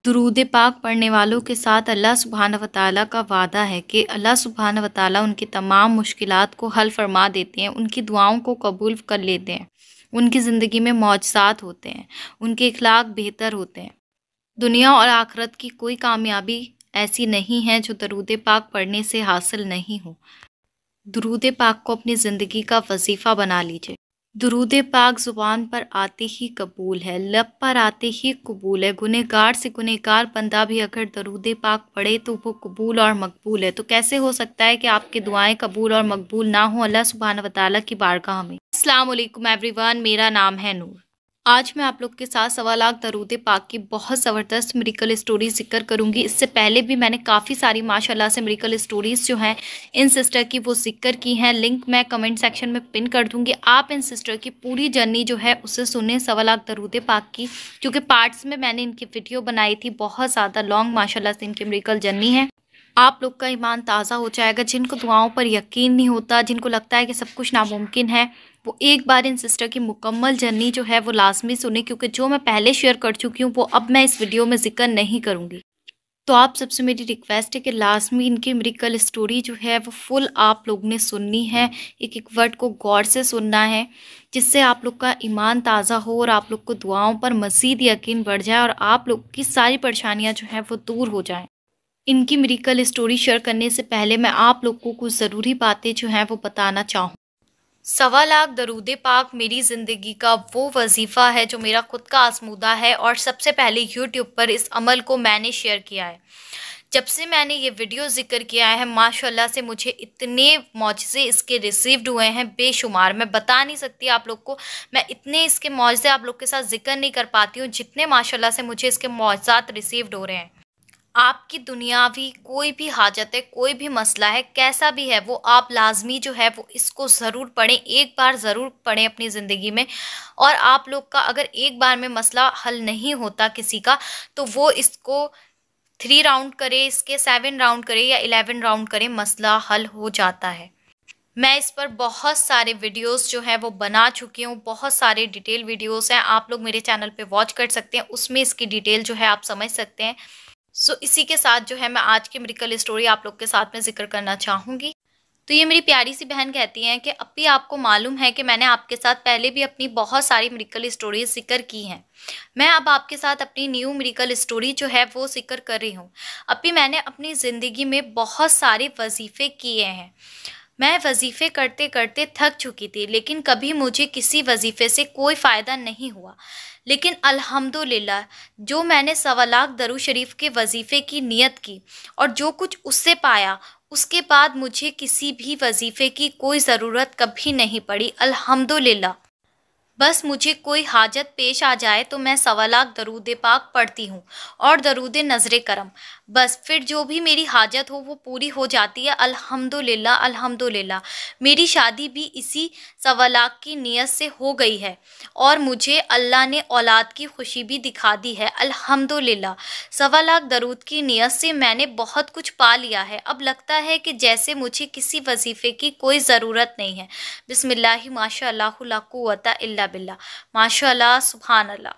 दुरूद पाक पढ़ने वालों के साथ अल्लाह सुब्हानहू व तआला का वादा है कि अल्लाह सुब्हानहू व तआला उनकी तमाम मुश्किलात को हल फरमा देते हैं, उनकी दुआओं को कबूल कर लेते हैं, उनकी ज़िंदगी में मौजज़ात होते हैं, उनके इखलाक बेहतर होते हैं। दुनिया और आखिरत की कोई कामयाबी ऐसी नहीं है जो दरूद पाक पढ़ने से हासिल नहीं हो। दुरूद पाक को अपनी ज़िंदगी का वजीफ़ा बना लीजिए। दुरूद पाक ज़ुबान पर आते ही कबूल है, लब पर आते ही कबूल है। गुनहगार से गुनहगार बंदा भी अगर दरूद पाक पढ़े तो वो कबूल और मकबूल है। तो कैसे हो सकता है कि आपकी दुआएं कबूल और मकबूल ना हो अल्लाह सुब्हानहू व तआला की बारगाह में। अस्सलाम वालेकुम एवरीवन, मेरा नाम है नूर। आज मैं आप लोग के साथ 1.25 दरूद पाक की बहुत ज़बरदस्त मिरेकल स्टोरी ज़िक्र करूँगी। इससे पहले भी मैंने काफ़ी सारी माशाल्लाह से मिरेकल स्टोरीज़ जो हैं इन सिस्टर की वो ज़िक्र की हैं। लिंक मैं कमेंट सेक्शन में पिन कर दूँगी। आप इन सिस्टर की पूरी जर्नी जो है उसे सुनें 1.25 दरूद पाक की, क्योंकि पार्ट्स में मैंने इनकी वीडियो बनाई थी। बहुत ज़्यादा लॉन्ग माशाल्लाह से इनकी मिरेकल जर्नी है। आप लोग का ईमान ताज़ा हो जाएगा। जिनको दुआओं पर यकीन नहीं होता, जिनको लगता है कि सब कुछ नामुमकिन है, वो एक बार इन सिस्टर की मुकम्मल जर्नी जो है वो लाजमी सुने, क्योंकि जो मैं पहले शेयर कर चुकी हूँ वो अब मैं इस वीडियो में जिक्र नहीं करूँगी। तो आप सबसे मेरी रिक्वेस्ट है कि लाजमी इनकी मिरेकल स्टोरी जो है वो फुल आप लोग ने सुननी है। एक एक वर्ड को गौर से सुनना है, जिससे आप लोग का ईमान ताज़ा हो और आप लोग को दुआओं पर मज़ीद यकीन बढ़ जाए और आप लोग की सारी परेशानियाँ जो हैं वो दूर हो जाएँ। इनकी मिरेकल स्टोरी शेयर करने से पहले मैं आप लोग को कुछ ज़रूरी बातें जो हैं वो बताना चाहूँ। 1.25 दरूद पाक मेरी ज़िंदगी का वो वजीफ़ा है जो मेरा खुद का आज़मूदा है और सबसे पहले यूट्यूब पर इस अमल को मैंने शेयर किया है। जब से मैंने ये वीडियो ज़िक्र किया है माशाल्लाह से मुझे इतने मौजज़े इसके रिसीव्ड हुए हैं बेशुमार। मैं बता नहीं सकती आप लोग को, मैं इतने इसके मौजज़े आप लोग के साथ ज़िक्र नहीं कर पाती हूँ जितने माशाल्लाह से मुझे इसके मौजज़ात रिसीव्ड हो रहे हैं। आपकी दुनियावी कोई भी हाजत है, कोई भी मसला है, कैसा भी है, वो आप लाज़मी जो है वो इसको ज़रूर पढ़ें, एक बार ज़रूर पढ़ें अपनी ज़िंदगी में। और आप लोग का अगर एक बार में मसला हल नहीं होता किसी का, तो वो इसको 3 राउंड करे, इसके 7 राउंड करे या 11 राउंड करे, मसला हल हो जाता है। मैं इस पर बहुत सारे वीडियोस जो हैं वो बना चुकी हूँ, बहुत सारे डिटेल वीडियोस हैं, आप लोग मेरे चैनल पे वॉच कर सकते हैं, उसमें इसकी डिटेल जो है आप समझ सकते हैं। इसी के साथ जो है मैं आज की मिरेकल स्टोरी आप लोग के साथ में ज़िक्र करना चाहूँगी। तो ये मेरी प्यारी सी बहन कहती हैं कि अप्पी, आपको मालूम है कि मैंने आपके साथ पहले भी अपनी बहुत सारी मिरेकल स्टोरीज ज़िक्र की हैं। मैं अब आपके साथ अपनी न्यू मिरेकल स्टोरी जो है वो ज़िक्र कर रही हूँ। अप्पी, मैंने अपनी ज़िंदगी में बहुत सारे वजीफ़े किए हैं। मैं वजीफ़े करते करते थक चुकी थी, लेकिन कभी मुझे किसी वजीफ़े से कोई फ़ायदा नहीं हुआ। लेकिन अल्हम्दुलिल्लाह, जो मैंने 1.25 दरूद शरीफ के वजीफ़े की नियत की और जो कुछ उससे पाया, उसके बाद मुझे किसी भी वजीफ़े की कोई ज़रूरत कभी नहीं पड़ी अल्हम्दुलिल्लाह। बस मुझे कोई हाजत पेश आ जाए तो मैं 1.25 दरूद पाक पढ़ती हूँ और दरूद नज़र करम, बस फिर जो भी मेरी हाजत हो वो पूरी हो जाती है अल्हम्दुलिल्लाह। अल्हम्दुलिल्लाह, मेरी शादी भी इसी 1.25 की नियत से हो गई है और मुझे अल्लाह ने औलाद की खुशी भी दिखा दी है अल्हम्दुलिल्लाह। 1.25 दरूद की नियत से मैंने बहुत कुछ पा लिया है। अब लगता है कि जैसे मुझे किसी वजीफ़े की कोई ज़रूरत नहीं है। बिस्मिल्लाहि माशाअल्लाहु ला कुव्वता इल्ला बिल्लाह, माशाअल्लाह सुभान अल्लाह।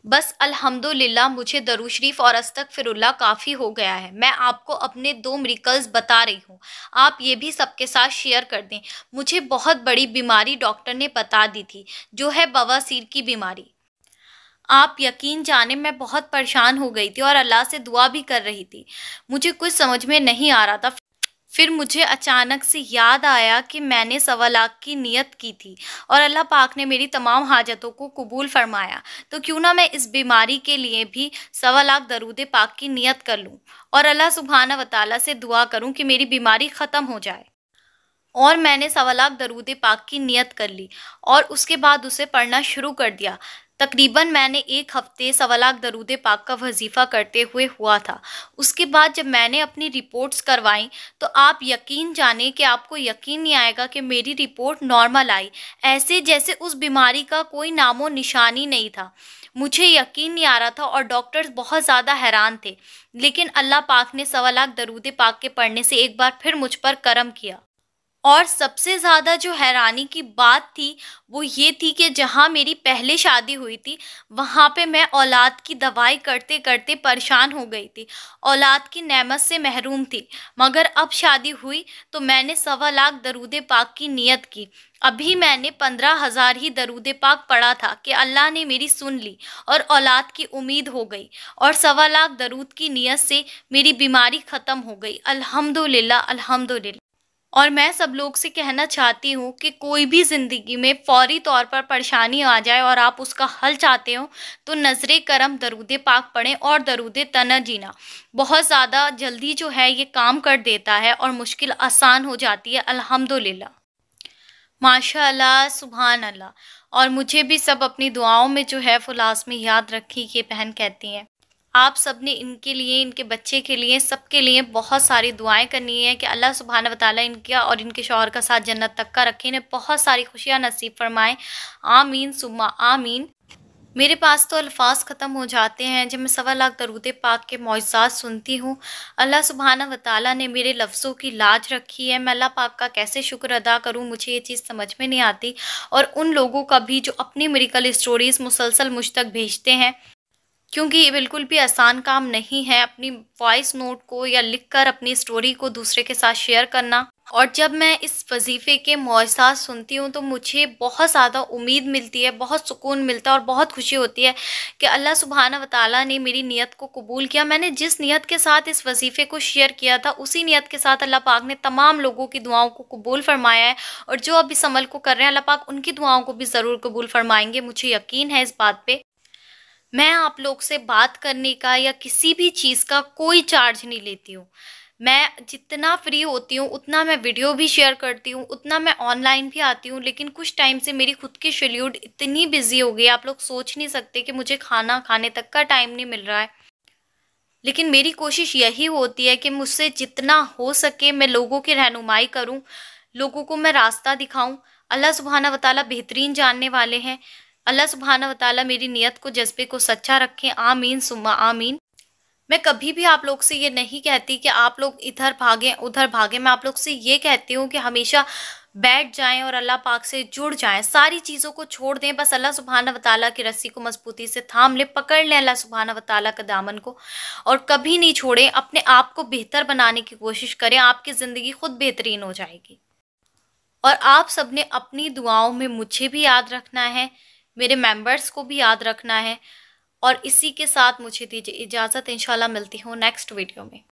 बस अल्हम्दुलिल्लाह, मुझे दरूद शरीफ और अस्तगफिरुल्लाह काफ़ी हो गया है। मैं आपको अपने 2 मिरेकल्स बता रही हूँ, आप ये भी सबके साथ शेयर कर दें। मुझे बहुत बड़ी बीमारी डॉक्टर ने बता दी थी, जो है बवासीर की बीमारी। आप यकीन जाने मैं बहुत परेशान हो गई थी और अल्लाह से दुआ भी कर रही थी। मुझे कुछ समझ में नहीं आ रहा था। फिर मुझे अचानक से याद आया कि मैंने 1.25 की नियत की थी और अल्लाह पाक ने मेरी तमाम हाजतों को कबूल फरमाया। तो क्यों ना मैं इस बीमारी के लिए भी 1.25 दरूद पाक की नियत कर लूँ और अल्लाह सुब्हाना व तआला से दुआ करूँ कि मेरी बीमारी ख़त्म हो जाए। और मैंने 1.25 दरूद पाक की नियत कर ली और उसके बाद उसे पढ़ना शुरू कर दिया। तकरीबन मैंने 1 हफ़्ते 1.25 दरूद पाक का वजीफ़ा करते हुए हुआ था। उसके बाद जब मैंने अपनी रिपोर्ट्स करवाई, तो आप यकीन जाने कि आपको यकीन नहीं आएगा कि मेरी रिपोर्ट नॉर्मल आई, ऐसे जैसे उस बीमारी का कोई नामो निशान ही नहीं था। मुझे यकीन नहीं आ रहा था और डॉक्टर्स बहुत ज़्यादा हैरान थे, लेकिन अल्लाह पाक ने 1.25 दरूद पाक के पढ़ने से एक बार फिर मुझ पर करम किया। और सबसे ज़्यादा जो हैरानी की बात थी, वो ये थी कि जहाँ मेरी पहले शादी हुई थी, वहाँ पे मैं औलाद की दवाई करते-करते परेशान हो गई थी। औलाद की नेमत से महरूम थी। मगर अब शादी हुई तो मैंने सवा लाख दरूद पाक की नियत की। अभी मैंने 15,000 ही दरूद पाक पढ़ा था कि अल्लाह ने मेरी सुन ली और औलाद की उम्मीद हो गई और सवा लाख दरूद की नियत से मेरी बीमारी ख़त्म हो गई। अल्हम्दुलिल्लाह, अल्हम्दुलिल्लाह। और मैं सब लोग से कहना चाहती हूँ कि कोई भी ज़िंदगी में फ़ौरी तौर पर परेशानी आ जाए और आप उसका हल चाहते हो, तो नज़रे करम दरूद पाक पढ़ें और दरूद तनजीना बहुत ज़्यादा जल्दी जो है ये काम कर देता है और मुश्किल आसान हो जाती है। अल्हम्दुलिल्लाह, माशाअल्लाह, सुभान अल्लाह। और मुझे भी सब अपनी दुआओं में जो है वो लाज़मी याद रखी, ये बहन कहती हैं। आप सबने इनके लिए, इनके बच्चे के लिए, सबके लिए बहुत सारी दुआएँ करनी है कि अल्लाह सुब्हान व तआला इनका और इनके शौहर का साथ जन्नत तक का रखे, इन्हें बहुत सारी खुशियाँ नसीब फरमाएँ। आमीन सुम्मा आमीन। मेरे पास तो अल्फ़ाज़ ख़त्म हो जाते हैं जब मैं सवा लाख दरूद पाक के मौइज़ात सुनती हूँ। अल्लाह सुब्हानहू व तआला ने मेरे लफ्ज़ों की लाज रखी है। मैं अल्लाह पाक का कैसे शुक्र अदा करूँ, मुझे ये चीज़ समझ में नहीं आती। और उन लोगों का भी जो अपनी मिरेकल स्टोरीज़ मुसलसल मुझ तक भेजते हैं, क्योंकि ये बिल्कुल भी आसान काम नहीं है अपनी वॉइस नोट को या लिखकर अपनी स्टोरी को दूसरे के साथ शेयर करना। और जब मैं इस वजीफ़े के मौइज़ात सुनती हूँ तो मुझे बहुत ज़्यादा उम्मीद मिलती है, बहुत सुकून मिलता है और बहुत खुशी होती है कि अल्लाह सुब्हाना व तआला ने मेरी नियत को कबूल किया। मैंने जिस नियत के साथ इस वजीफ़े को शेयर किया था, उसी नियत के साथ अल्लाह पाक ने तमाम लोगों की दुआओं को कबूल फ़रमाया है। और जो अब इस अमल को कर रहे हैं, अल्लाह पाक उनकी दुआओं को भी ज़रूर कबूल फ़रमाएँगे, मुझे यकीन है इस बात पे। मैं आप लोग से बात करने का या किसी भी चीज़ का कोई चार्ज नहीं लेती हूँ। मैं जितना फ्री होती हूँ उतना मैं वीडियो भी शेयर करती हूँ, उतना मैं ऑनलाइन भी आती हूँ। लेकिन कुछ टाइम से मेरी खुद की शेड्यूल इतनी बिज़ी हो गई है, आप लोग सोच नहीं सकते कि मुझे खाना खाने तक का टाइम नहीं मिल रहा है। लेकिन मेरी कोशिश यही होती है कि मुझसे जितना हो सके मैं लोगों की रहनुमाई करूँ, लोगों को मैं रास्ता दिखाऊँ। अल्लाह सुब्हाना व तआला बेहतरीन जानने वाले हैं। अल्लाह सुब्हाना व तआला मेरी नियत को, जज़्बे को सच्चा रखें। आमीन सुम्मा आमीन। मैं कभी भी आप लोग से ये नहीं कहती कि आप लोग इधर भागें, उधर भागें। मैं आप लोग से ये कहती हूँ कि हमेशा बैठ जाएँ और अल्लाह पाक से जुड़ जाएँ। सारी चीज़ों को छोड़ दें, बस अल्लाह सुब्हाना व तआला की रस्सी को मज़बूती से थाम लें, पकड़ लें अल्लाह सुब्हाना व तआला के दामन को और कभी नहीं छोड़ें। अपने आप को बेहतर बनाने की कोशिश करें, आपकी ज़िंदगी खुद बेहतरीन हो जाएगी। और आप सबने अपनी दुआओं में मुझे भी याद रखना है, मेरे मेंबर्स को भी याद रखना है। और इसी के साथ मुझे दीजिए इजाज़त, इंशाल्लाह मिलती हूँ नेक्स्ट वीडियो में।